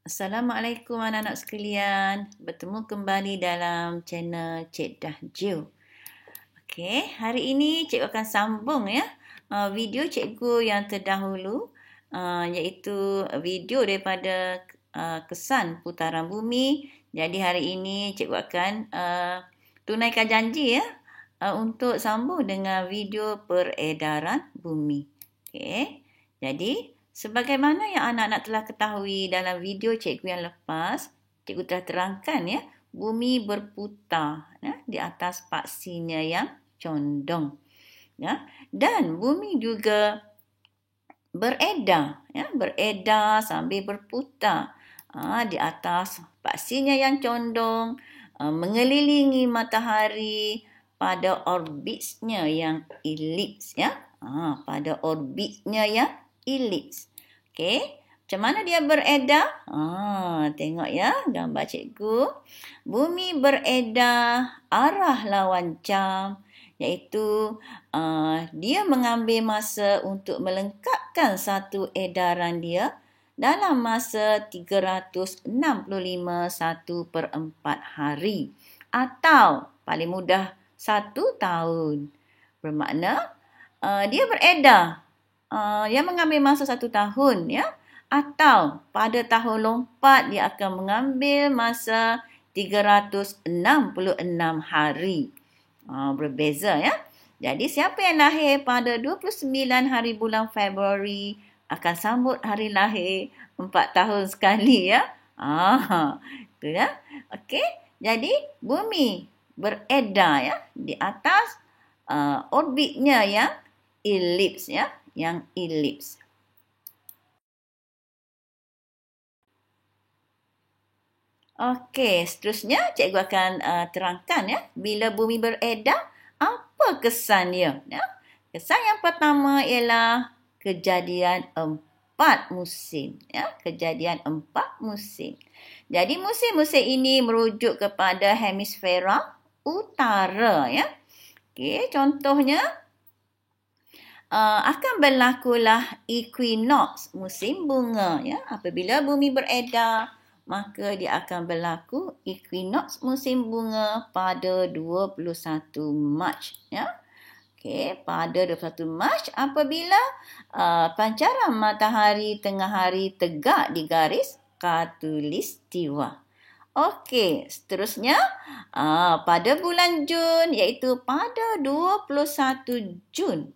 Assalamualaikum anak-anak sekalian. Bertemu kembali dalam channel Cik Dah Jiu. Okey, hari ini cikgu akan sambung video cikgu yang terdahulu iaitu video daripada kesan putaran bumi. Jadi hari ini cikgu akan tunaikan janji untuk sambung dengan video peredaran bumi. Okey. Jadi sebagaimana yang anak-anak telah ketahui dalam video cikgu yang lepas, cikgu telah terangkan bumi berputar di atas paksinya yang condong. Dan bumi juga beredar sambil berputar di atas paksinya yang condong, mengelilingi matahari pada orbitnya yang elips pada orbitnya yang elips. Okey, macam mana dia beredar? Tengok gambar cikgu. Bumi beredar arah lawan jam, iaitu dia mengambil masa untuk melengkapkan satu edaran dia dalam masa 365 1/4 hari atau paling mudah 1 tahun. Bermakna dia beredar yang mengambil masa 1 tahun atau pada tahun lompat dia akan mengambil masa 366 hari. Berbeza Jadi siapa yang lahir pada 29 hari bulan Februari akan sambut hari lahir 4 tahun sekali Itu Okey, jadi bumi beredar di atas orbitnya yang elips yang elips. Okey, seterusnya cikgu akan terangkan bila bumi beredar, apa kesannya? Kesan yang pertama ialah kejadian 4 musim. Kejadian 4 musim. Jadi musim-musim ini merujuk kepada hemisfera utara. Okey, contohnya akan berlakulah equinox, musim bunga. Apabila bumi beredar, maka dia akan berlaku equinox musim bunga pada 21 Mac. Okey, pada 21 Mac apabila pancaran matahari tengah hari tegak di garis khatulistiwa. Okey, seterusnya pada bulan Jun, iaitu pada 21 Jun,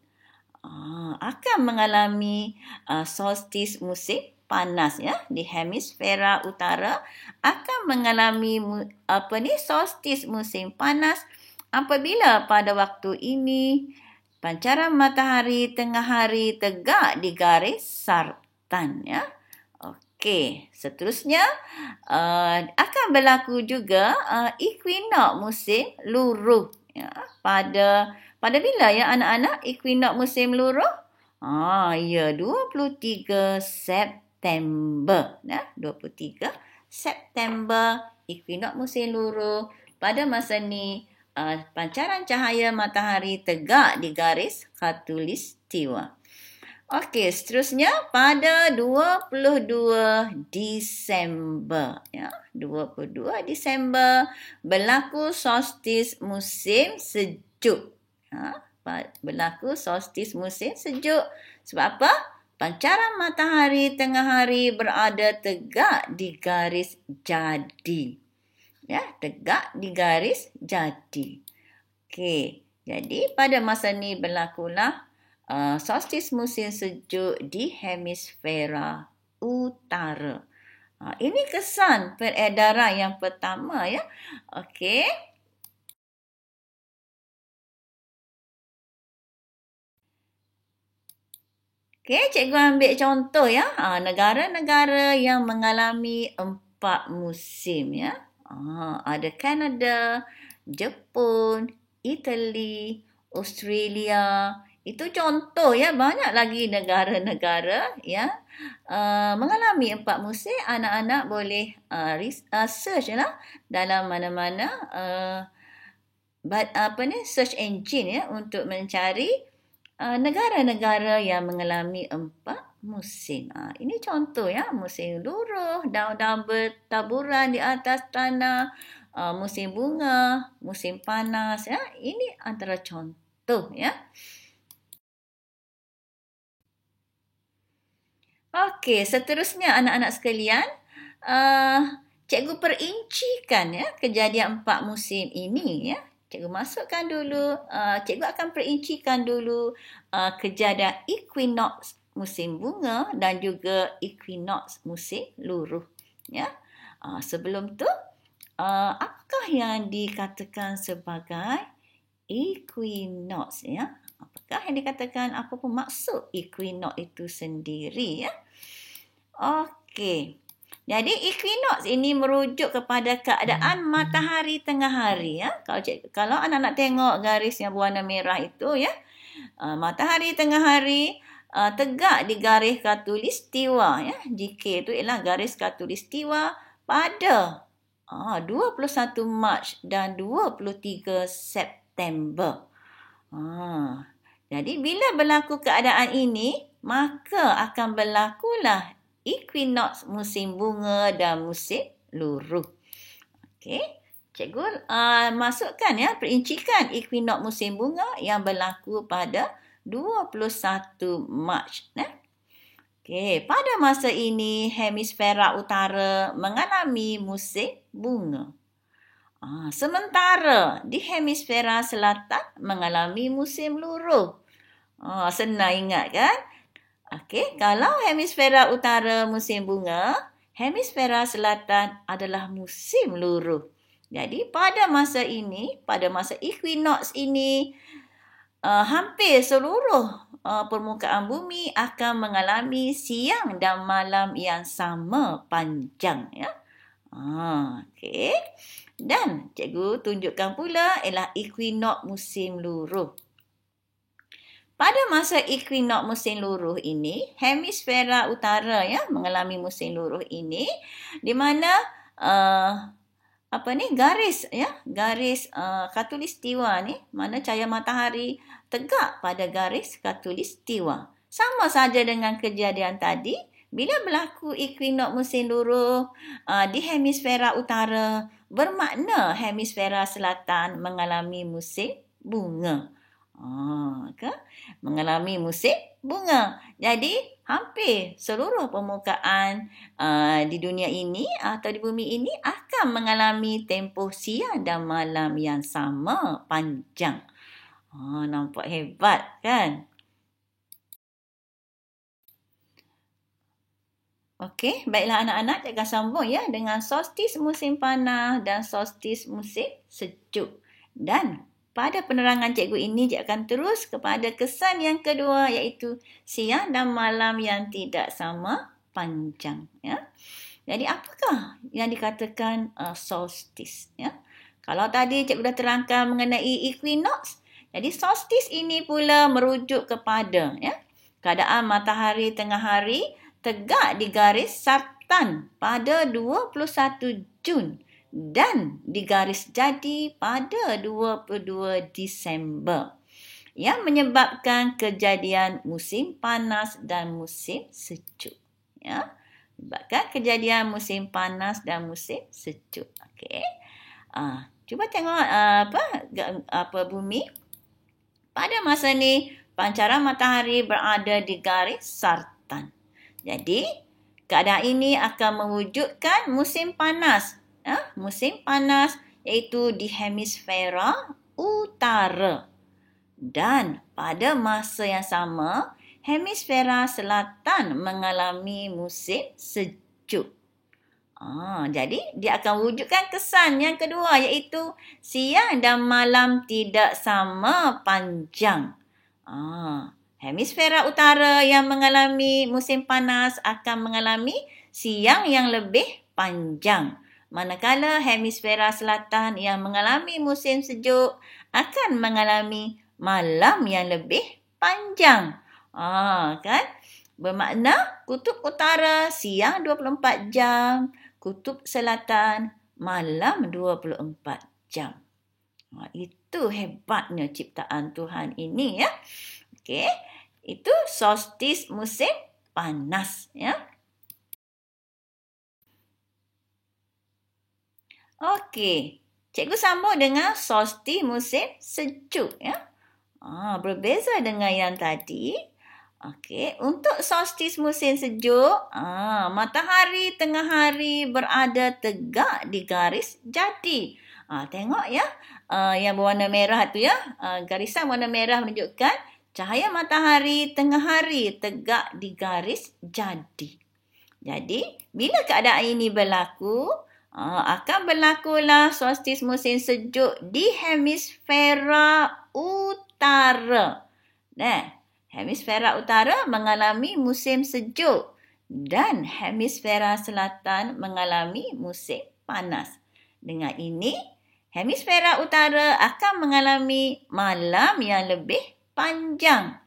akan mengalami solstis musim panas di hemisfera utara akan mengalami solstis musim panas apabila pada waktu ini pancaran matahari tengah hari tegak di garis sartan Okey, seterusnya akan berlaku juga equinox musim luruh pada bila anak-anak equinox musim luruh? 23 September. 23 September equinox musim luruh. Pada masa ni pancaran cahaya matahari tegak di garis khatulistiwa. Okey, seterusnya pada 22 Disember. 22 Disember berlaku solstis musim sejuk. Berlaku solstis musim sejuk. Sebab apa? Pancaran matahari tengah hari berada tegak di garis jadi. Tegak di garis jadi. Okey, jadi pada masa ni berlakulah solstis musim sejuk di hemisfera utara. Ini kesan peredaran yang pertama Okey. Okey, cikgu ambil contoh negara-negara yang mengalami 4 musim ada Kanada, Jepun, Itali, Australia. Itu contoh banyak lagi negara-negara yang mengalami 4 musim. Anak-anak boleh search dalam mana-mana search engine untuk mencari negara-negara yang mengalami 4 musim. Ini contoh ya, musim luruh, daun-daun bertaburan di atas tanah, musim bunga, musim panas ya. Ini antara contoh ya. Okey, seterusnya anak-anak sekalian, cikgu perincikan ya kejadian 4 musim ini ya. Cikgu masukkan dulu, cikgu akan perincikan dulu kejadian equinox musim bunga dan juga equinox musim luruh ya. Sebelum tu, apakah yang dikatakan sebagai equinox ya? Apakah yang dikatakan, apa pun maksud equinox itu sendiri ya? Okey. Jadi equinox ini merujuk kepada keadaan matahari tengah hari ya. Kalau anak-anak tengok garis yang berwarna merah itu ya, matahari tengah hari tegak di garis khatulistiwa ya. GK itu ialah garis khatulistiwa pada 21 Mac dan 23 September. Jadi bila berlaku keadaan ini, maka akan berlakulah equinox musim bunga dan musim luruh. Okey, cikgu masukkan ya perincikan equinox musim bunga yang berlaku pada 21 Mac. Okey, pada masa ini hemisfera utara mengalami musim bunga. Sementara di hemisfera selatan mengalami musim luruh. Senang ingat kan? Okey, kalau hemisfera utara musim bunga, hemisfera selatan adalah musim luruh. Jadi pada masa ini, pada masa equinox ini, hampir seluruh permukaan bumi akan mengalami siang dan malam yang sama panjang ya. Okey. Dan cikgu tunjukkan pula ialah equinox musim luruh. Pada masa equinox musim luruh ini, hemisfera utara ya mengalami musim luruh ini di mana garis khatulistiwa ni, mana cahaya matahari tegak pada garis khatulistiwa. Sama saja dengan kejadian tadi, bila berlaku equinox musim luruh di hemisfera utara, bermakna hemisfera selatan mengalami musim bunga. Mengalami musim bunga. Jadi hampir seluruh permukaan di dunia ini atau di bumi ini akan mengalami tempoh siang dan malam yang sama panjang. Nampak hebat kan? Okey, baiklah anak-anak, cikgu sambung ya dengan solstis musim panas dan solstis musim sejuk. Dan pada penerangan cikgu ini, cikgu akan terus kepada kesan yang kedua iaitu siang dan malam yang tidak sama panjang. Ya. Jadi apakah yang dikatakan solstis? Ya? Kalau tadi cikgu dah terangkan mengenai equinox, jadi solstis ini pula merujuk kepada keadaan matahari tengah hari tegak di garis sartan pada 21 Jun dan di garis jadi pada 22 Disember yang menyebabkan kejadian musim panas dan musim sejuk. Ya, menyebabkan kejadian musim panas dan musim sejuk. Okey. Cuba tengok bumi. Pada masa ni pancaran matahari berada di garis sartan. Jadi keadaan ini akan mewujudkan musim panas. Musim panas iaitu di hemisfera utara. Dan pada masa yang sama, hemisfera selatan mengalami musim sejuk. Jadi dia akan wujudkan kesan yang kedua iaitu siang dan malam tidak sama panjang. Hemisfera utara yang mengalami musim panas akan mengalami siang yang lebih panjang. Manakala hemisfera selatan yang mengalami musim sejuk akan mengalami malam yang lebih panjang. Kan? Bermakna kutub utara siang 24 jam, kutub selatan malam 24 jam. Itu hebatnya ciptaan Tuhan ini ya. Okey, itu solstis musim panas, ya. Okey, cikgu sambung dengan solstice musim sejuk, ya. Berbeza dengan yang tadi. Okey, untuk solstice musim sejuk, matahari tengah hari berada tegak di garis jati. Tengok ya, yang berwarna merah tu ya, garisan warna merah menunjukkan cahaya matahari tengah hari tegak di garis jati. Jadi, bila keadaan ini berlaku, akan berlakulah solstice musim sejuk di hemisfera utara. Hemisfera utara mengalami musim sejuk dan hemisfera selatan mengalami musim panas. Dengan ini, hemisfera utara akan mengalami malam yang lebih panjang.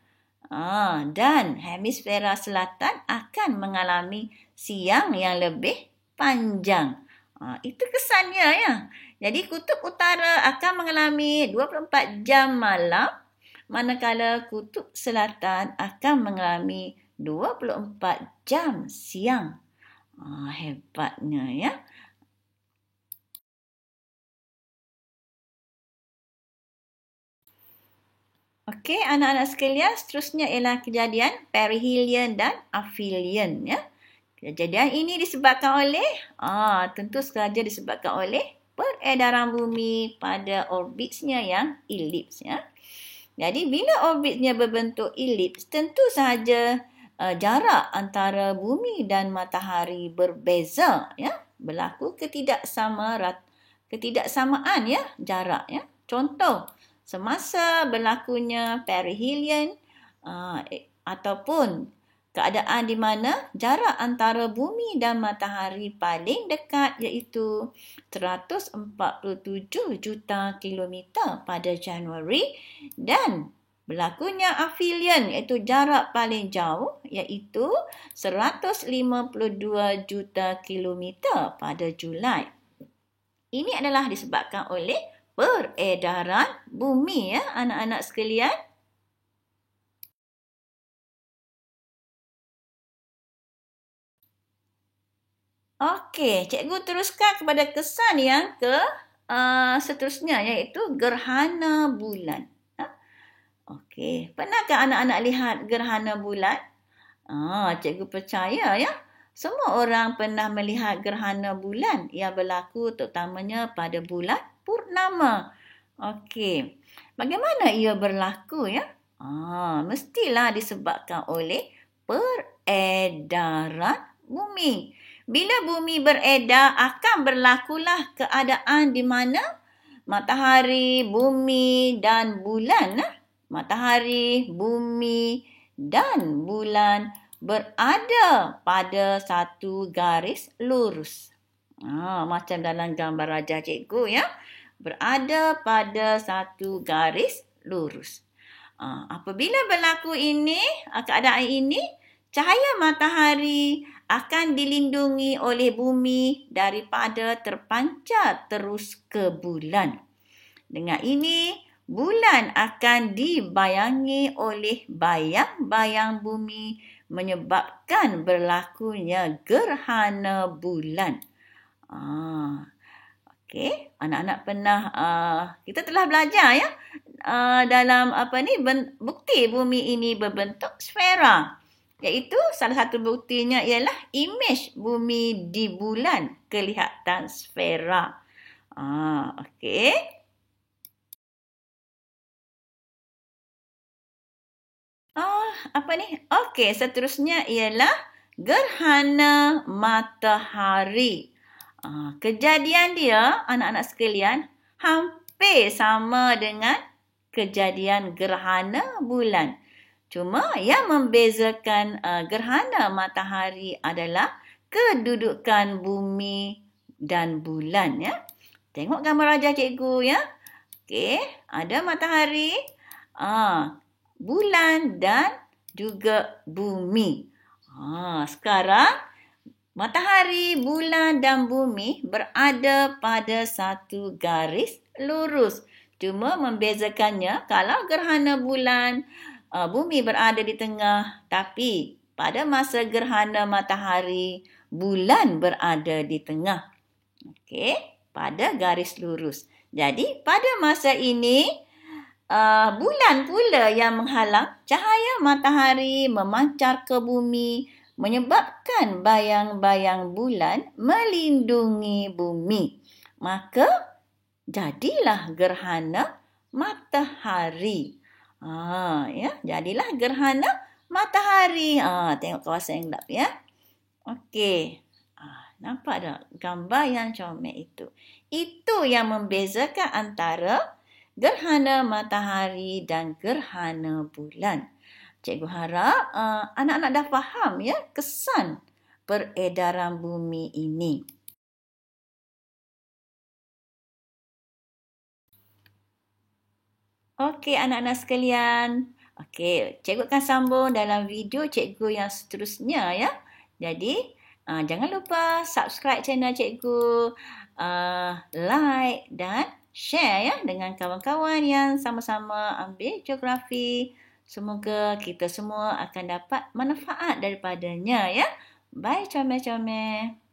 Dan hemisfera selatan akan mengalami siang yang lebih panjang. Itu kesannya ya. Jadi kutub utara akan mengalami 24 jam malam, manakala kutub selatan akan mengalami 24 jam siang. Hebatnya ya. Okey, anak-anak sekalian, seterusnya ialah kejadian perihelion dan aphelion ya. Kejadian ini disebabkan oleh, tentu sahaja disebabkan oleh peredaran bumi pada orbitnya yang elips ya. Jadi bila orbitnya berbentuk elips, tentu sahaja jarak antara bumi dan matahari berbeza ya. Berlaku ketidaksamaan ya jarak ya. Contoh, semasa berlakunya perihelion ataupun keadaan di mana jarak antara bumi dan matahari paling dekat iaitu 147 juta kilometer pada Januari dan berlakunya aphelion iaitu jarak paling jauh iaitu 152 juta kilometer pada Julai. Ini adalah disebabkan oleh peredaran bumi ya anak-anak sekalian. Okey, cikgu teruskan kepada kesan yang seterusnya iaitu gerhana bulan. Okey, pernahkah anak-anak lihat gerhana bulan? Cikgu percaya ya. Semua orang pernah melihat gerhana bulan yang berlaku terutamanya pada bulan purnama. Okey, bagaimana ia berlaku ya? Mestilah disebabkan oleh peredaran bumi. Bila bumi beredar, akan berlakulah keadaan di mana matahari, bumi dan bulan. Matahari, bumi dan bulan berada pada satu garis lurus. Macam dalam gambar rajah cikgu ya. Berada pada satu garis lurus. Apabila berlaku ini, keadaan ini, cahaya matahari akan dilindungi oleh bumi daripada terpancar terus ke bulan. Dengan ini, bulan akan dibayangi oleh bayang-bayang bumi menyebabkan berlakunya gerhana bulan. Okey, anak-anak pernah kita telah belajar ya dalam bukti bumi ini berbentuk sfera. Iaitu salah satu buktinya ialah imej bumi di bulan kelihatan sfera. Okey. Okey, seterusnya ialah gerhana matahari. Kejadian dia, anak-anak sekalian, hampir sama dengan kejadian gerhana bulan. Cuma yang membezakan gerhana matahari adalah kedudukan bumi dan bulan ya. Tengok gambar rajah cikgu ya. Okey, ada matahari, bulan dan juga bumi. Sekarang matahari, bulan dan bumi berada pada satu garis lurus. Cuma membezakannya kalau gerhana bulan bumi berada di tengah tapi pada masa gerhana matahari, bulan berada di tengah. Okey, pada garis lurus. Jadi, pada masa ini, bulan pula yang menghalang cahaya matahari memancar ke bumi, menyebabkan bayang-bayang bulan melindungi bumi. Maka, jadilah gerhana matahari. Jadilah gerhana matahari. Tengok kawasan yang gelap ya. Okey. Nampak tak gambar yang comel itu? Itu yang membezakan antara gerhana matahari dan gerhana bulan. Cikgu harap anak-anak dah faham ya kesan peredaran bumi ini. Okey anak-anak sekalian. Okey, cikgu akan sambung dalam video cikgu yang seterusnya ya. Jadi, jangan lupa subscribe channel cikgu, like dan share ya dengan kawan-kawan yang sama-sama ambil geografi. Semoga kita semua akan dapat manfaat daripadanya ya. Bye comel-comel.